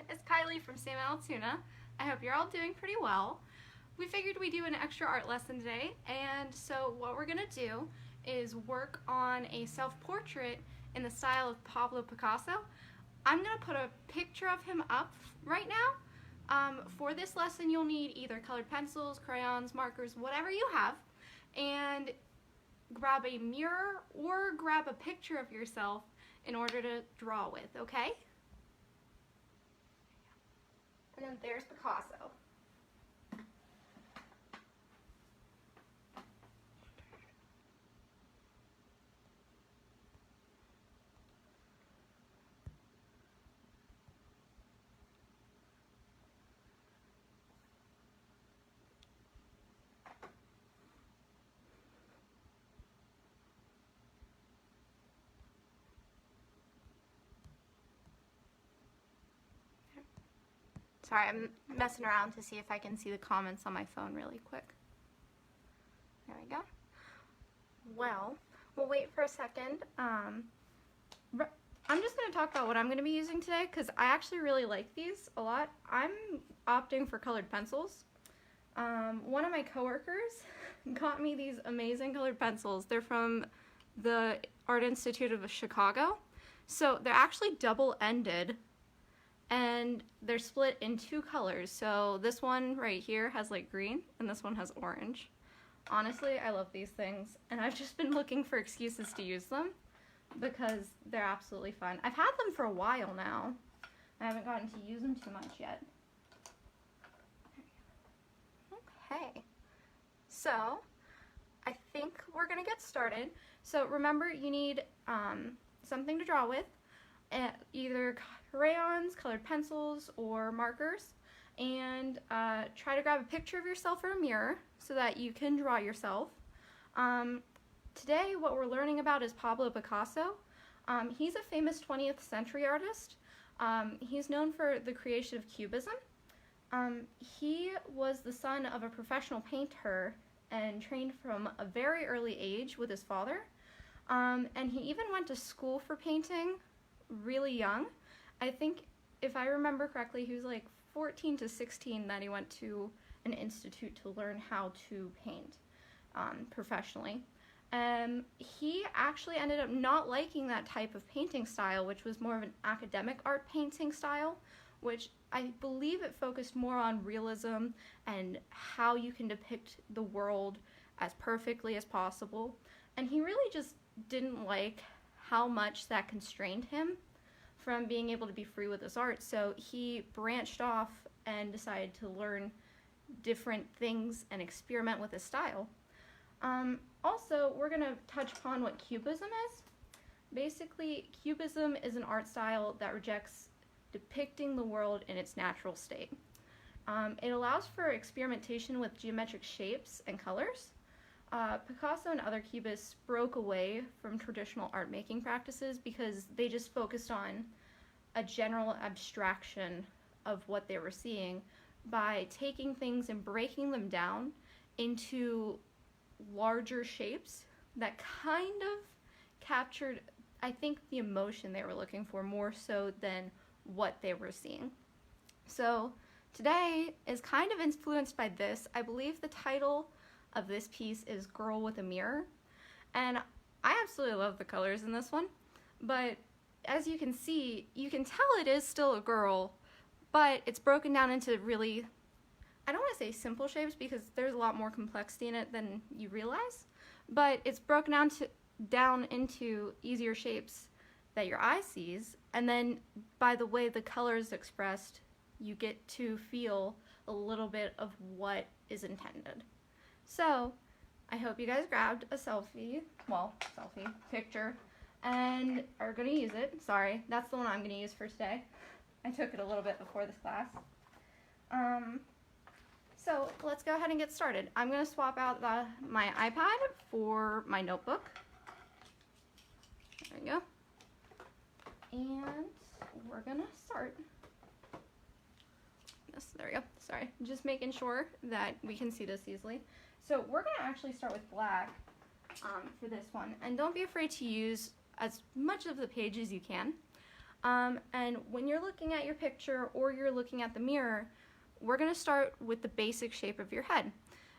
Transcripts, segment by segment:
it's Kylie from Sam Altoona. I hope you're all doing pretty well. We figured we'd do an extra art lesson today, and so what we're gonna do is work on a self-portrait in the style of Pablo Picasso. I'm gonna put a picture of him up right now. For this lesson, you'll need either colored pencils, crayons, markers, whatever you have, and grab a mirror or grab a picture of yourself in order to draw with, okay? And then there's Picasso. Sorry, I'm messing around to see if I can see the comments on my phone really quick. There we go. Well, we'll wait for a second. I'm just going to talk about what I'm going to be using today because I actually really like these a lot. I'm opting for colored pencils. One of my coworkers got me these amazing colored pencils. They're from the Art Institute of Chicago. So they're actually double-ended. And they're split in two colors. So this one right here has like green and this one has orange. Honestly, I love these things and I've just been looking for excuses to use them because they're absolutely fun. I've had them for a while now. I haven't gotten to use them too much yet. Okay, so I think we're gonna get started. So remember, you need something to draw with. Either crayons, colored pencils, or markers, and try to grab a picture of yourself or a mirror so that you can draw yourself. Today what we're learning about is Pablo Picasso. He's a famous 20th century artist. He's known for the creation of Cubism. He was the son of a professional painter and trained from a very early age with his father. And he even went to school for painting really young. I think if I remember correctly, he was like 14 to 16 that he went to an institute to learn how to paint professionally. He actually ended up not liking that type of painting style, which was more of an academic art painting style, which I believe it focused more on realism and how you can depict the world as perfectly as possible. And he really just didn't like how much that constrained him from being able to be free with his art. So he branched off and decided to learn different things and experiment with his style. Also, we're going to touch upon what Cubism is. Basically, Cubism is an art style that rejects depicting the world in its natural state. It allows for experimentation with geometric shapes and colors. Picasso and other Cubists broke away from traditional art making practices because they just focused on a general abstraction of what they were seeing by taking things and breaking them down into larger shapes that kind of captured, I think, the emotion they were looking for more so than what they were seeing. So today is kind of influenced by this. I believe the title of this piece is Girl with a Mirror, and I absolutely love the colors in this one, but as you can see, you can tell it is still a girl, but it's broken down into really, I don't want to say simple shapes because there's a lot more complexity in it than you realize, but it's broken down into easier shapes that your eye sees, and then by the way the color is expressed, you get to feel a little bit of what is intended. So, I hope you guys grabbed a picture, and are going to use it. Sorry, that's the one I'm going to use for today. I took it a little bit before this class. So, let's go ahead and get started. I'm going to swap out my iPad for my notebook. There we go. And we're going to start. There we go. Sorry, just making sure that we can see this easily. So we're going to actually start with black for this one, and don't be afraid to use as much of the page as you can. And when you're looking at your picture or you're looking at the mirror, we're going to start with the basic shape of your head.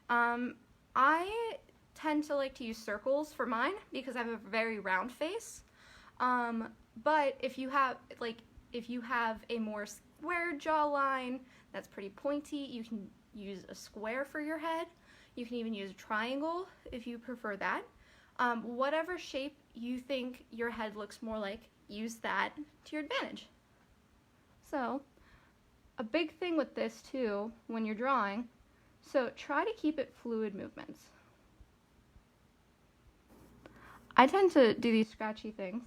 I tend to like to use circles for mine because I have a very round face. But if you have a more square jawline that's pretty pointy, you can use a square for your head. You can even use a triangle if you prefer that. Whatever shape you think your head looks more like, use that to your advantage. So, a big thing with this too, when you're drawing, so try to keep it fluid movements. I tend to do these scratchy things,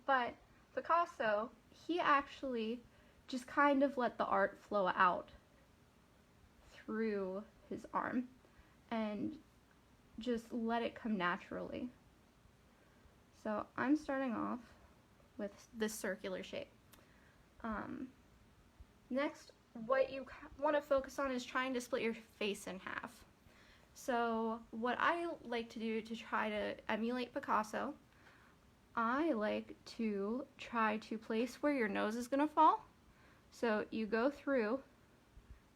but Picasso, he actually just kind of let the art flow out through his arm and just let it come naturally. So I'm starting off with this circular shape. Next, what you want to focus on is trying to split your face in half. So what I like to do to try to emulate Picasso, I like to try to place where your nose is going to fall. So you go through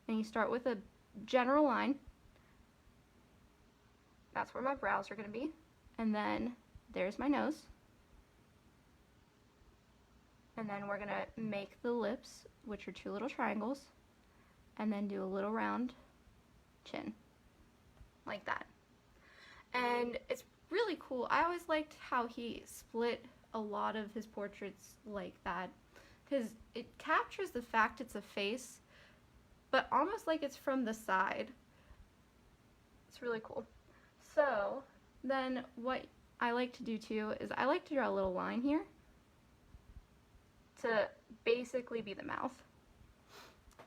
and you start with a general line. That's where my brows are going to be. And then there's my nose. And then we're going to make the lips, which are two little triangles, and then do a little round chin, like that. And it's really cool. I always liked how he split a lot of his portraits like that, because it captures the fact it's a face, but almost like it's from the side. It's really cool. So then what I like to do too is I like to draw a little line here to basically be the mouth.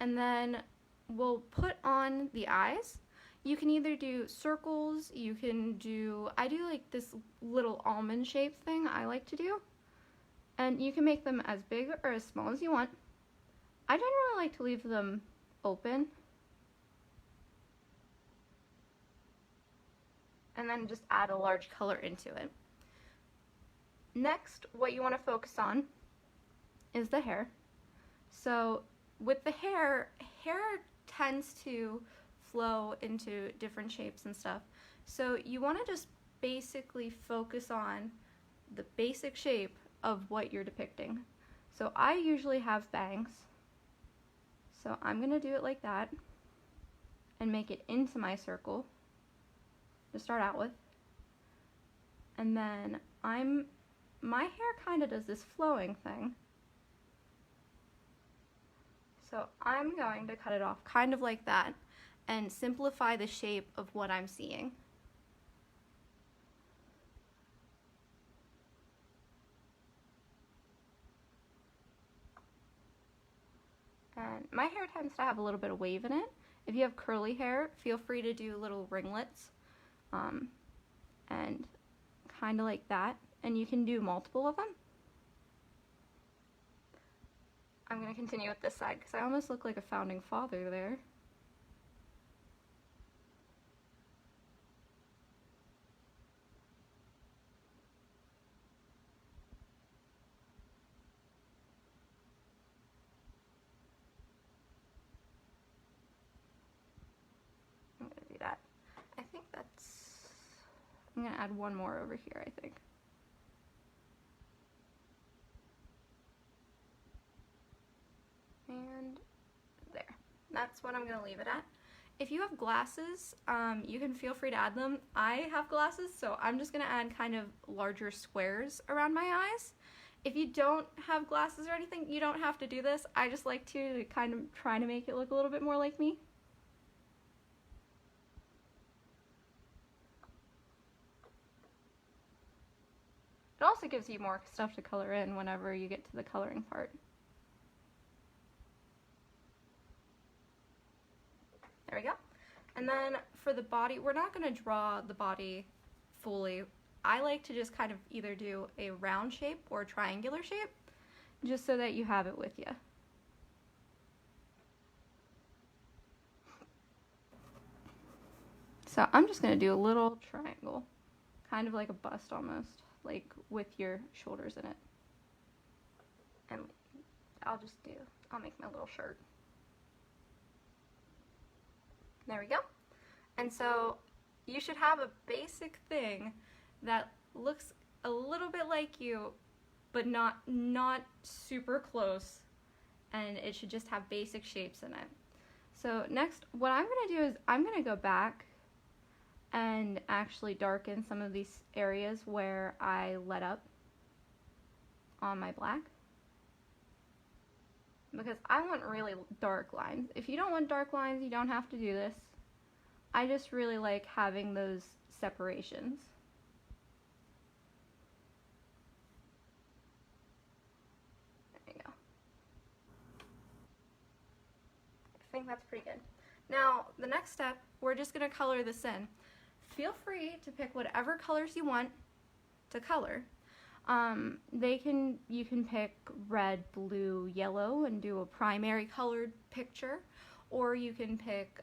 And then we'll put on the eyes. You can either do circles, I do like this little almond shaped thing I like to do. And you can make them as big or as small as you want. I generally like to leave them open. And then just add a large color into it. Next, what you want to focus on is the hair. So with the hair tends to flow into different shapes and stuff. So you want to just basically focus on the basic shape of what you're depicting. So I usually have bangs. So I'm going to do it like that and make it into my circle to start out with. And then my hair kind of does this flowing thing. So I'm going to cut it off kind of like that and simplify the shape of what I'm seeing. And my hair tends to have a little bit of wave in it. If you have curly hair, feel free to do little ringlets, and kind of like that. And you can do multiple of them. I'm going to continue with this side because I almost look like a founding father there. I'm going to do that. I think I'm going to add one more over here, I think. And there. That's what I'm going to leave it at. If you have glasses, you can feel free to add them. I have glasses, so I'm just going to add kind of larger squares around my eyes. If you don't have glasses or anything, you don't have to do this. I just like to kind of try to make it look a little bit more like me. It also gives you more stuff to color in whenever you get to the coloring part. There we go. And then for the body, we're not going to draw the body fully. I like to just kind of either do a round shape or a triangular shape, just so that you have it with you. So I'm just going to do a little triangle, kind of like a bust almost. like with your shoulders in it. And I'll make my little shirt. There we go. And so you should have a basic thing that looks a little bit like you, but not super close, and it should just have basic shapes in it. So next, what I'm going to do is I'm going to go back and actually darken some of these areas where I let up on my black, because I want really dark lines. If you don't want dark lines, you don't have to do this. I just really like having those separations. There you go. I think that's pretty good. Now, the next step, we're just going to color this in. Feel free to pick whatever colors you want to color. You can pick red, blue, yellow and do a primary colored picture, or you can pick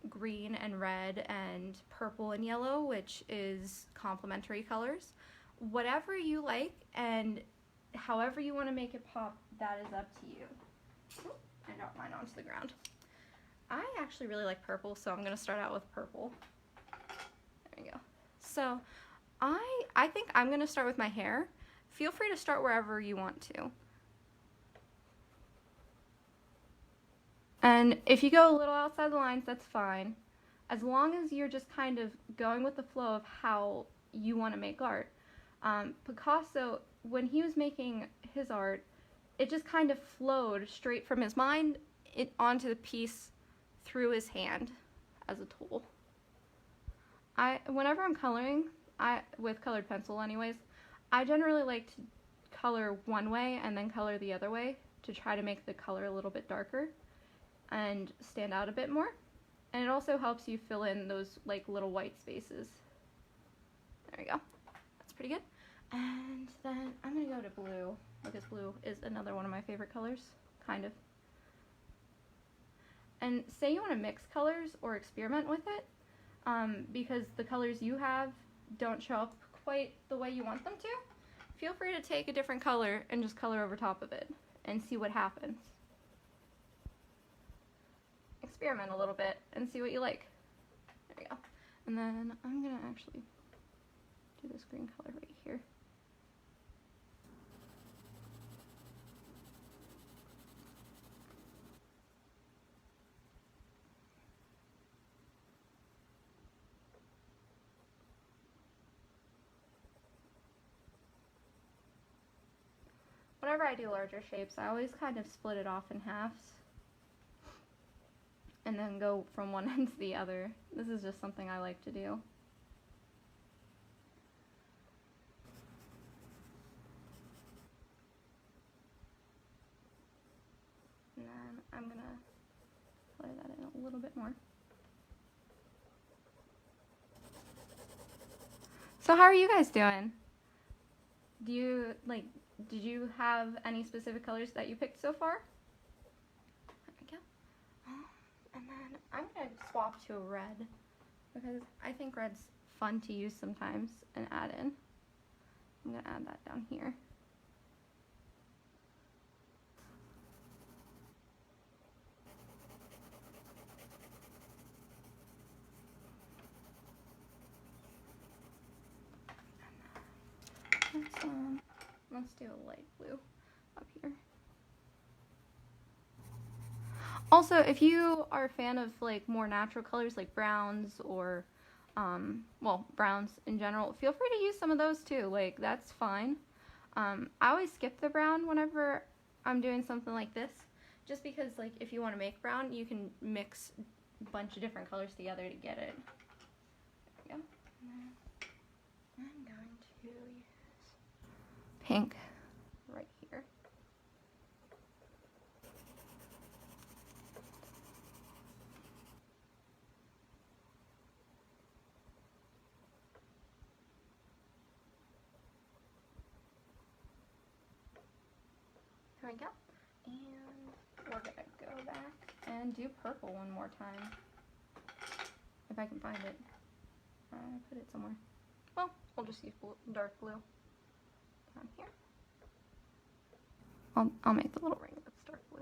green and red and purple and yellow, which is complementary colors. Whatever you like and however you want to make it pop, that is up to you. Ooh, I dropped mine onto the ground. I actually really like purple, so I'm going to start out with purple. There we go. So I think I'm going to start with my hair. Feel free to start wherever you want to. And if you go a little outside the lines, that's fine. As long as you're just kind of going with the flow of how you want to make art. Picasso, when he was making his art, it just kind of flowed straight from his mind onto the piece through his hand as a tool. Whenever I'm coloring, with colored pencil anyways, I generally like to color one way and then color the other way to try to make the color a little bit darker and stand out a bit more. And it also helps you fill in those like little white spaces. There we go. That's pretty good. And then I'm going to go to blue, because blue is another one of my favorite colors, kind of. And say you want to mix colors or experiment with it, because the colors you have don't show up quite the way you want them to, feel free to take a different color and just color over top of it and see what happens. Experiment a little bit and see what you like. There we go. And then I'm going to actually do this green color right here. Whenever I do larger shapes, I always kind of split it off in halves and then go from one end to the other. This is just something I like to do. And then I'm going to color that in a little bit more. So how are you guys doing? Did you have any specific colors that you picked so far? There we go. And then I'm going to swap to a red, because I think red's fun to use sometimes and add in. I'm going to add that down here. Let's do a light blue up here. Also, if you are a fan of like more natural colors like browns or well, browns in general, feel free to use some of those too. Like, that's fine. I always skip the brown whenever I'm doing something like this, just because like if you want to make brown, you can mix a bunch of different colors together to get it. There we go. And then I'm going to use pink right here. There we go. And we're gonna go back and do purple one more time. If I can find it. I put it somewhere. Well, We'll just use dark blue down here. I'll make the little ring that's dark blue.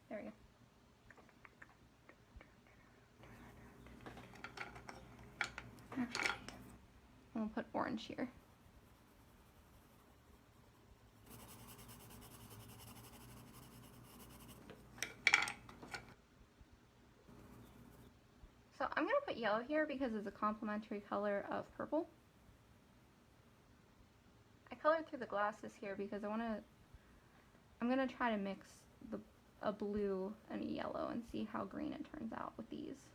There we go. And we'll put orange here. So I'm going to put yellow here because it's a complementary color of purple. I colored through the glasses here because I'm going to try to mix a blue and a yellow and see how green it turns out with these.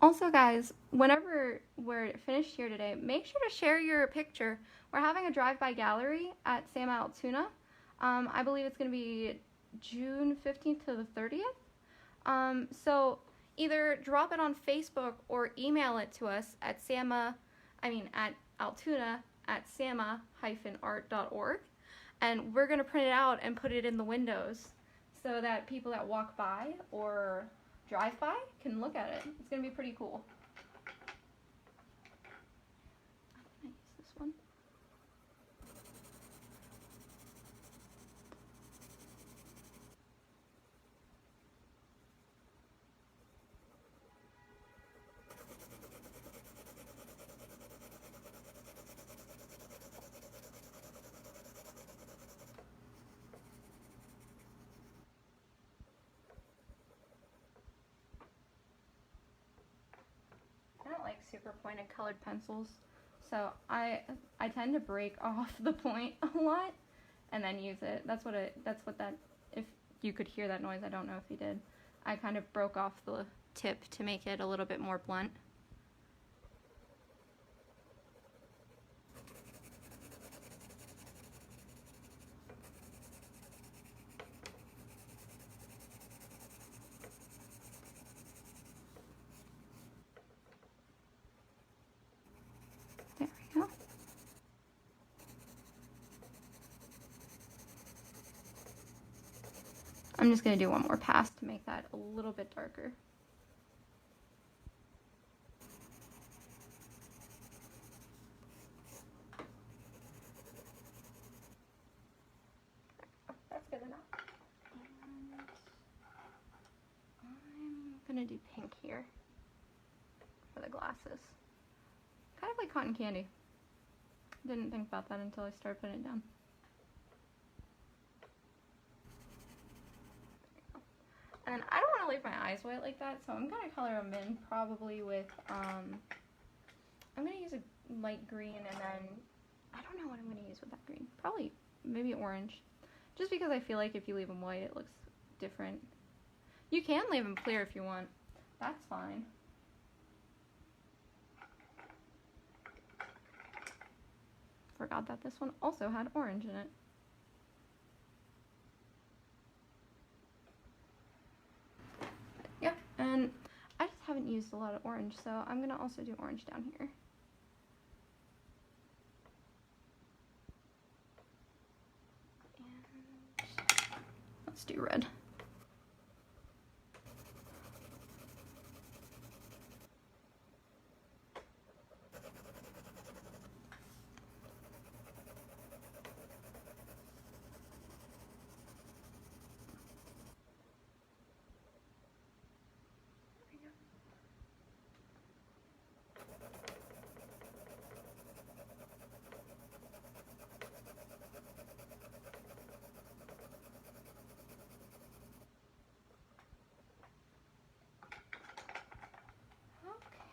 Also, guys, whenever we're finished here today, make sure to share your picture. We're having a drive-by gallery at Sam Altoona. I believe it's going to be June 15th to the 30th. So either drop it on Facebook or email it to us at Altoona@sama-art.org. And we're going to print it out and put it in the windows so that people that walk by or drive by can look at it. It's going to be pretty cool. I'm going to use this one. I don't like super pointed colored pencils, so I tend to break off the point a lot and then use it. That's what that, if you could hear that noise, I don't know if you did. I kind of broke off the tip to make it a little bit more blunt. There we go. I'm just going to do one more pass to make that a little bit darker. That's good enough. And I'm going to do pink here for the glasses. Kind of like cotton candy. Didn't think about that until I started putting it down. And then I don't want to leave my eyes white like that, so I'm going to color them in probably with, I'm going to use a light green, and then, I don't know what I'm going to use with that green. Probably, maybe orange. Just because I feel like if you leave them white, it looks different. You can leave them clear if you want. That's fine. Forgot that this one also had orange in it. Yeah, and I just haven't used a lot of orange, so I'm going to also do orange down here. And let's do red.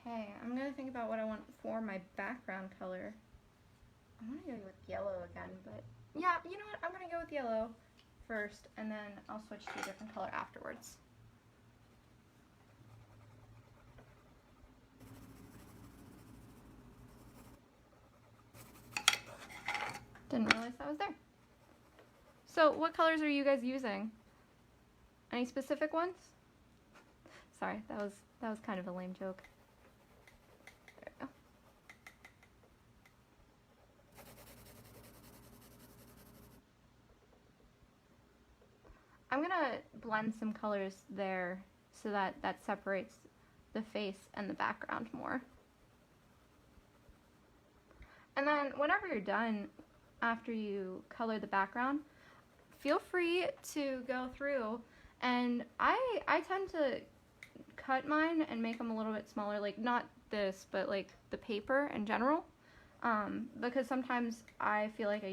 Okay, I'm going to think about what I want for my background color. I'm gonna go with yellow again, but yeah, you know what? I'm gonna go with yellow first, and then I'll switch to a different color afterwards. Didn't realize that was there. So what colors are you guys using? Any specific ones? Sorry, that was kind of a lame joke. There we go. I'm gonna blend some colors there so that separates the face and the background more. And then whenever you're done, after you color the background, feel free to go through, and I tend to cut mine and make them a little bit smaller, like not this, but like the paper in general, because sometimes I feel like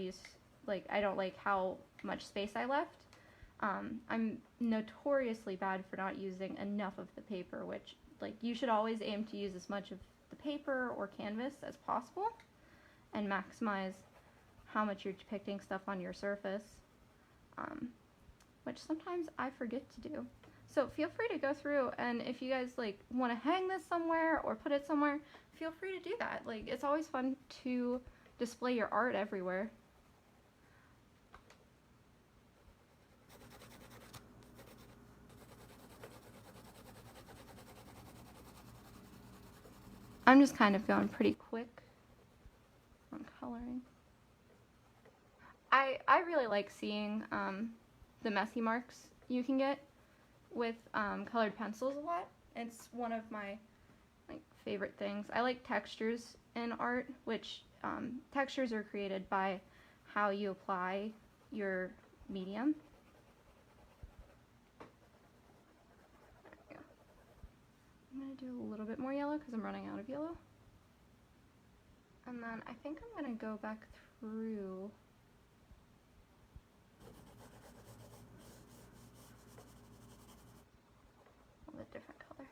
I don't like how much space I left. I'm notoriously bad for not using enough of the paper, which, like, you should always aim to use as much of the paper or canvas as possible and maximize how much you're depicting stuff on your surface, which sometimes I forget to do. So feel free to go through, and if you guys like want to hang this somewhere or put it somewhere, feel free to do that. Like, it's always fun to display your art everywhere. I'm just kind of going pretty quick on coloring. I really like seeing the messy marks you can get with colored pencils a lot. It's one of my favorite things. I like textures in art, which textures are created by how you apply your medium. There we go. I'm going to do a little bit more yellow because I'm running out of yellow. And then I think I'm going to go back through a different color.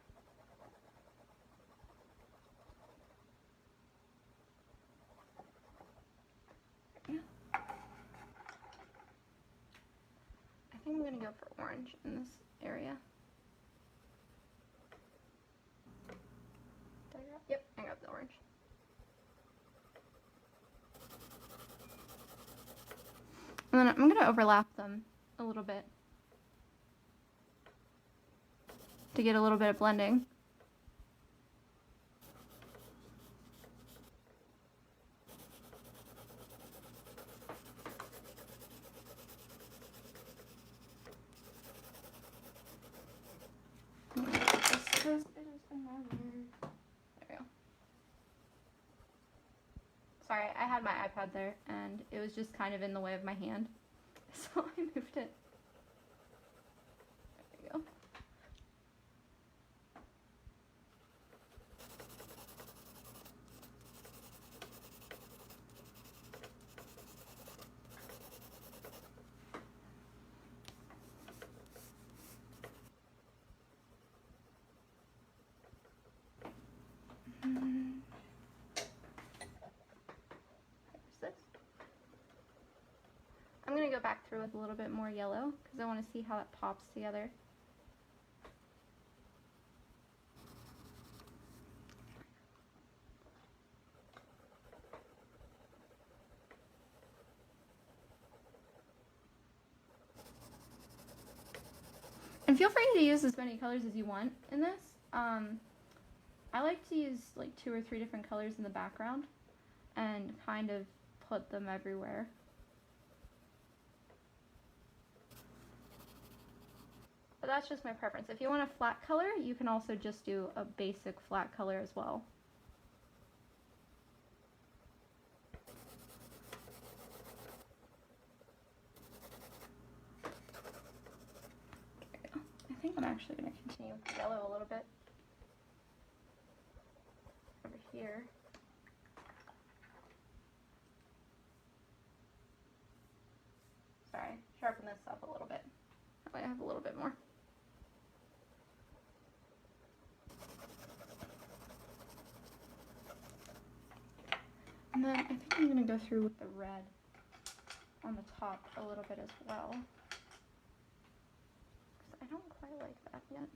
Yeah. I think I'm going to go for orange in this area. Did I grab? Yep, I got the orange. And then I'm going to overlap them a little bit to get a little bit of blending. There we go. Sorry, I had my iPad there and it was just kind of in the way of my hand, so I moved it. There we go. I'm going to go back through with a little bit more yellow because I want to see how it pops together. And feel free to use as many colors as you want in this. I like to use like 2 or 3 different colors in the background and kind of put them everywhere. But that's just my preference. If you want a flat color, you can also just do a basic flat color as well. There we go. I think I'm actually going to continue with the yellow a little bit. Over here. Sorry, sharpen this up a little bit. That way I have a little bit more. And then I think I'm going to go through with the red on the top a little bit as well. I don't quite like that yet.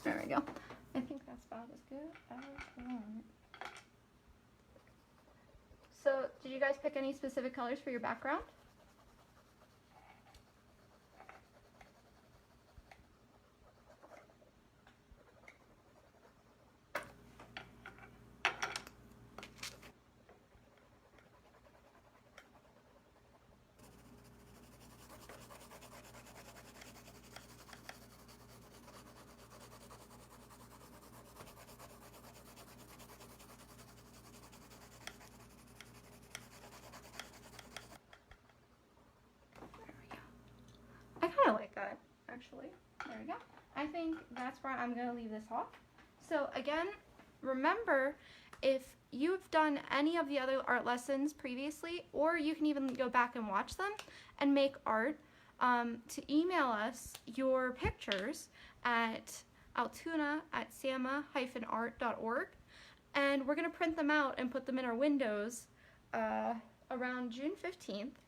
There we go. I think that's about as good as I want. So, did you guys pick any specific colors for your background? I kind of like that, actually. There we go. I think that's where I'm going to leave this off. So again, remember, if you've done any of the other art lessons previously, or you can even go back and watch them and make art, to email us your pictures at altoona@sama-art.org, and we're going to print them out and put them in our windows around June 15th.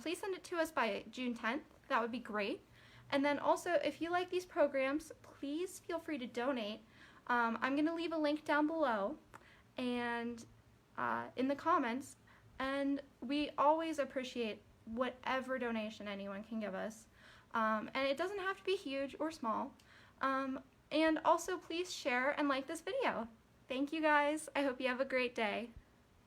Please send it to us by June 10th. That would be great. And then also, if you like these programs, please feel free to donate. I'm going to leave a link down below and in the comments. And we always appreciate whatever donation anyone can give us. And it doesn't have to be huge or small. And also, please share and like this video. Thank you guys. I hope you have a great day.